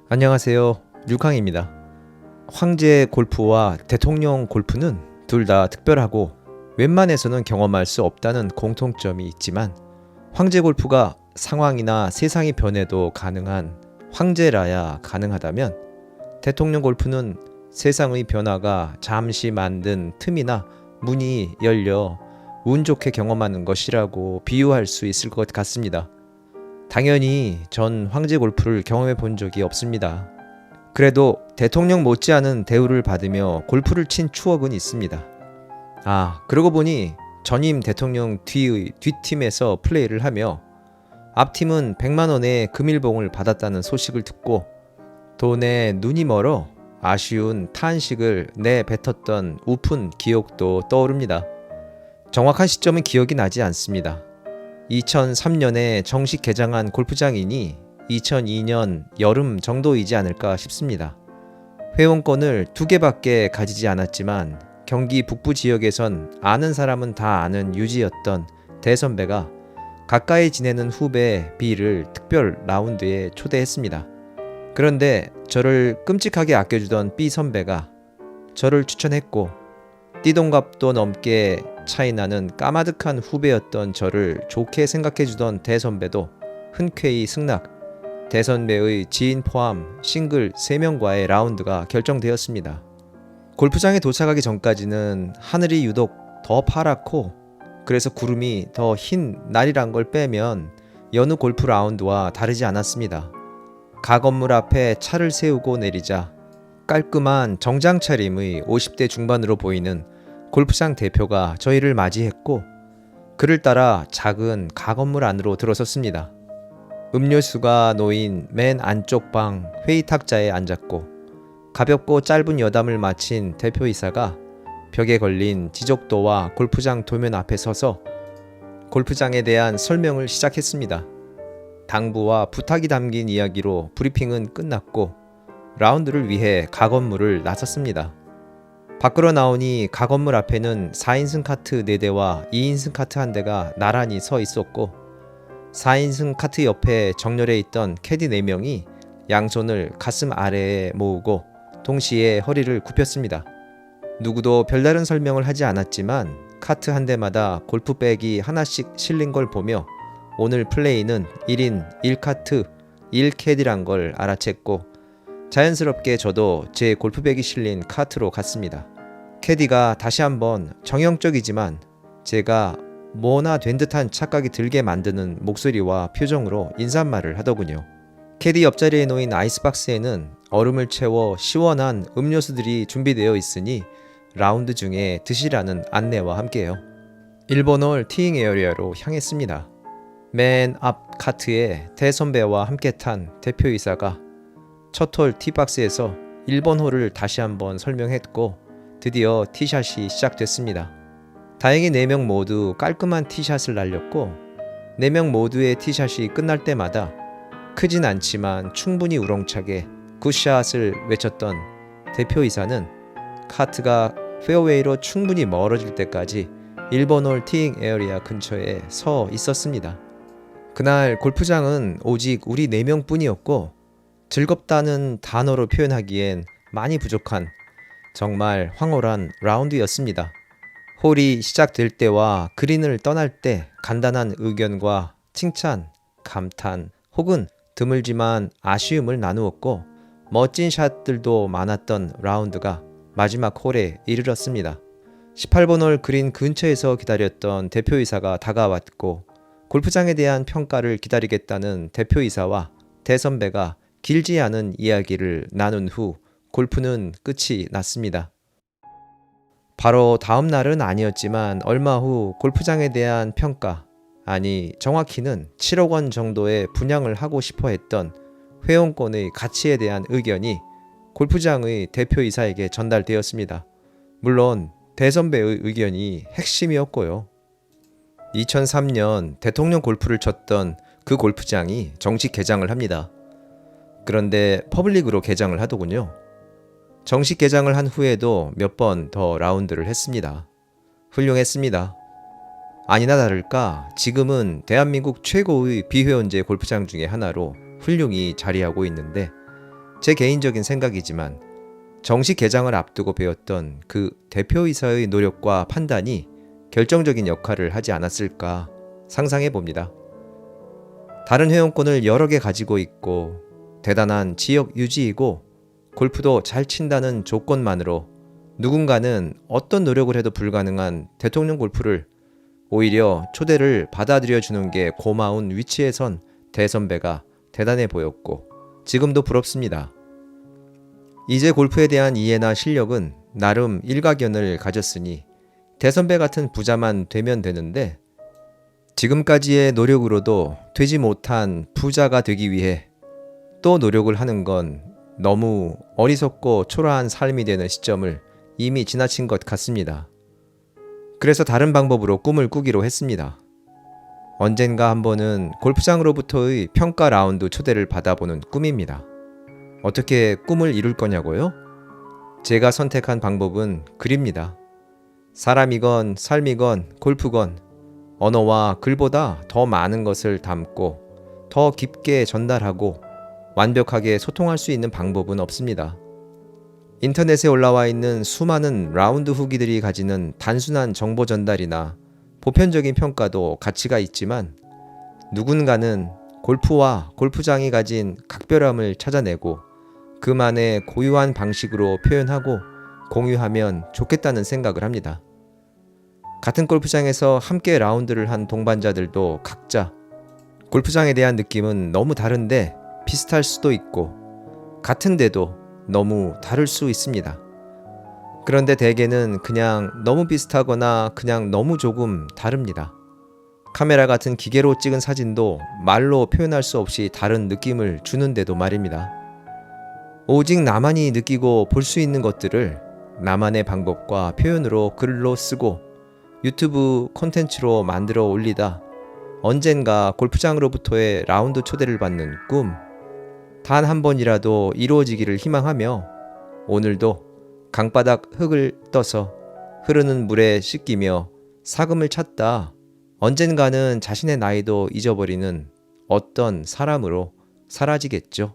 안녕하세요. 류캉입니다. 황제 골프와 대통령 골프는 둘 다 특별하고 웬만해서는 경험할 수 없다는 공통점이 있지만 황제 골프가 상황이나 세상이 변해도 가능한 황제라야 가능하다면 대통령 골프는 세상의 변화가 잠시 만든 틈이나 문이 열려 운 좋게 경험하는 것이라고 비유할 수 있을 것 같습니다. 당연히 전 황제 골프를 경험해 본 적이 없습니다. 그래도 대통령 못지않은 대우를 받으며 골프를 친 추억은 있습니다. 그러고 보니 전임 대통령 뒤의 뒷팀에서 플레이를 하며 앞팀은 100만 원의 금일봉을 받았다는 소식을 듣고 돈에 눈이 멀어 아쉬운 탄식을 내뱉었던 우픈 기억도 떠오릅니다. 정확한 시점은 기억이 나지 않습니다. 2003년에 정식 개장한 골프장이니 2002년 여름 정도이지 않을까 싶습니다. 회원권을 2개밖에 가지지 않았지만 경기 북부 지역에선 아는 사람은 다 아는 유지였던 대선배가 가까이 지내는 후배 B를 특별 라운드에 초대했습니다. 그런데 저를 끔찍하게 아껴주던 B 선배가 저를 추천했고 띠동갑도 넘게 차이나는 까마득한 후배였던 저를 좋게 생각해주던 대선배도 흔쾌히 승낙, 대선배의 지인 포함 싱글 3명과의 라운드가 결정되었습니다. 골프장에 도착하기 전까지는 하늘이 유독 더 파랗고 그래서 구름이 더 흰 날이란 걸 빼면 여느 골프 라운드와 다르지 않았습니다. 가건물 앞에 차를 세우고 내리자 깔끔한 정장 차림의 50대 중반으로 보이는 골프장 대표가 저희를 맞이했고 그를 따라 작은 가건물 안으로 들어섰습니다. 음료수가 놓인 맨 안쪽 방 회의 탁자에 앉았고 가볍고 짧은 여담을 마친 대표이사가 벽에 걸린 지적도와 골프장 도면 앞에 서서 골프장에 대한 설명을 시작했습니다. 당부와 부탁이 담긴 이야기로 브리핑은 끝났고 라운드를 위해 가건물을 나섰습니다. 밖으로 나오니 가건물 앞에는 4인승 카트 4대와 2인승 카트 1대가 나란히 서 있었고 4인승 카트 옆에 정렬해 있던 캐디 4명이 양손을 가슴 아래에 모으고 동시에 허리를 굽혔습니다. 누구도 별다른 설명을 하지 않았지만 카트 1대마다 골프백이 하나씩 실린 걸 보며 오늘 플레이는 1인 1카트 1캐디란 걸 알아챘고 자연스럽게 저도 제 골프백이 실린 카트로 갔습니다. 캐디가 다시 한번 정형적이지만 제가 뭐나 된 듯한 착각이 들게 만드는 목소리와 표정으로 인사말을 하더군요. 캐디 옆자리에 놓인 아이스박스에는 얼음을 채워 시원한 음료수들이 준비되어 있으니 라운드 중에 드시라는 안내와 함께요. 1번홀 티잉 에어리어로 향했습니다. 맨 앞 카트에 대선배와 함께 탄 대표이사가 첫 홀 티박스에서 1번 홀을 다시 한번 설명했고 드디어 티샷이 시작됐습니다. 다행히 4명 모두 깔끔한 티샷을 날렸고 4명 모두의 티샷이 끝날 때마다 크진 않지만 충분히 우렁차게 굿샷을 외쳤던 대표이사는 카트가 페어웨이로 충분히 멀어질 때까지 1번 홀 티잉 에어리아 근처에 서 있었습니다. 그날 골프장은 오직 우리 4명 뿐이었고 즐겁다는 단어로 표현하기엔 많이 부족한 정말 황홀한 라운드였습니다. 홀이 시작될 때와 그린을 떠날 때 간단한 의견과 칭찬, 감탄 혹은 드물지만 아쉬움을 나누었고 멋진 샷들도 많았던 라운드가 마지막 홀에 이르렀습니다. 18번 홀 그린 근처에서 기다렸던 대표이사가 다가왔고 골프장에 대한 평가를 기다리겠다는 대표이사와 대선배가 길지 않은 이야기를 나눈 후 골프는 끝이 났습니다. 바로 다음 날은 아니었지만 얼마 후 골프장에 대한 평가, 아니 정확히는 7억 원 정도의 분양을 하고 싶어 했던 회원권의 가치에 대한 의견이 골프장의 대표이사에게 전달되었습니다. 물론 대선배의 의견이 핵심이었고요. 2003년 대통령 골프를 쳤던 그 골프장이 정식 개장을 합니다. 그런데 퍼블릭으로 개장을 하더군요. 정식 개장을 한 후에도 몇 번 더 라운드를 했습니다. 훌륭했습니다. 아니나 다를까 지금은 대한민국 최고의 비회원제 골프장 중에 하나로 훌륭히 자리하고 있는데 제 개인적인 생각이지만 정식 개장을 앞두고 배웠던 그 대표이사의 노력과 판단이 결정적인 역할을 하지 않았을까 상상해 봅니다. 다른 회원권을 여러 개 가지고 있고 대단한 지역 유지이고 골프도 잘 친다는 조건만으로 누군가는 어떤 노력을 해도 불가능한 대통령 골프를 오히려 초대를 받아들여 주는 게 고마운 위치에 선 대선배가 대단해 보였고 지금도 부럽습니다. 이제 골프에 대한 이해나 실력은 나름 일가견을 가졌으니 대선배 같은 부자만 되면 되는데 지금까지의 노력으로도 되지 못한 부자가 되기 위해 또 노력을 하는 건 너무 어리석고 초라한 삶이 되는 시점을 이미 지나친 것 같습니다. 그래서 다른 방법으로 꿈을 꾸기로 했습니다. 언젠가 한 번은 골프장으로부터의 평가 라운드 초대를 받아보는 꿈입니다. 어떻게 꿈을 이룰 거냐고요? 제가 선택한 방법은 글입니다. 사람이건 삶이건 골프건 언어와 글보다 더 많은 것을 담고 더 깊게 전달하고 완벽하게 소통할 수 있는 방법은 없습니다. 인터넷에 올라와 있는 수많은 라운드 후기들이 가지는 단순한 정보 전달이나 보편적인 평가도 가치가 있지만 누군가는 골프와 골프장이 가진 각별함을 찾아내고 그만의 고유한 방식으로 표현하고 공유하면 좋겠다는 생각을 합니다. 같은 골프장에서 함께 라운드를 한 동반자들도 각자 골프장에 대한 느낌은 너무 다른데 비슷할 수도 있고 같은데도 너무 다를 수 있습니다. 그런데 대개는 그냥 너무 비슷하거나 그냥 너무 조금 다릅니다. 카메라 같은 기계로 찍은 사진도 말로 표현할 수 없이 다른 느낌을 주는데도 말입니다. 오직 나만이 느끼고 볼 수 있는 것들을 나만의 방법과 표현으로 글로 쓰고 유튜브 콘텐츠로 만들어 올리다 언젠가 골프장으로부터의 라운드 초대를 받는 꿈 단 한 번이라도 이루어지기를 희망하며 오늘도 강바닥 흙을 떠서 흐르는 물에 씻기며 사금을 찾다 언젠가는 자신의 나이도 잊어버리는 어떤 사람으로 사라지겠죠.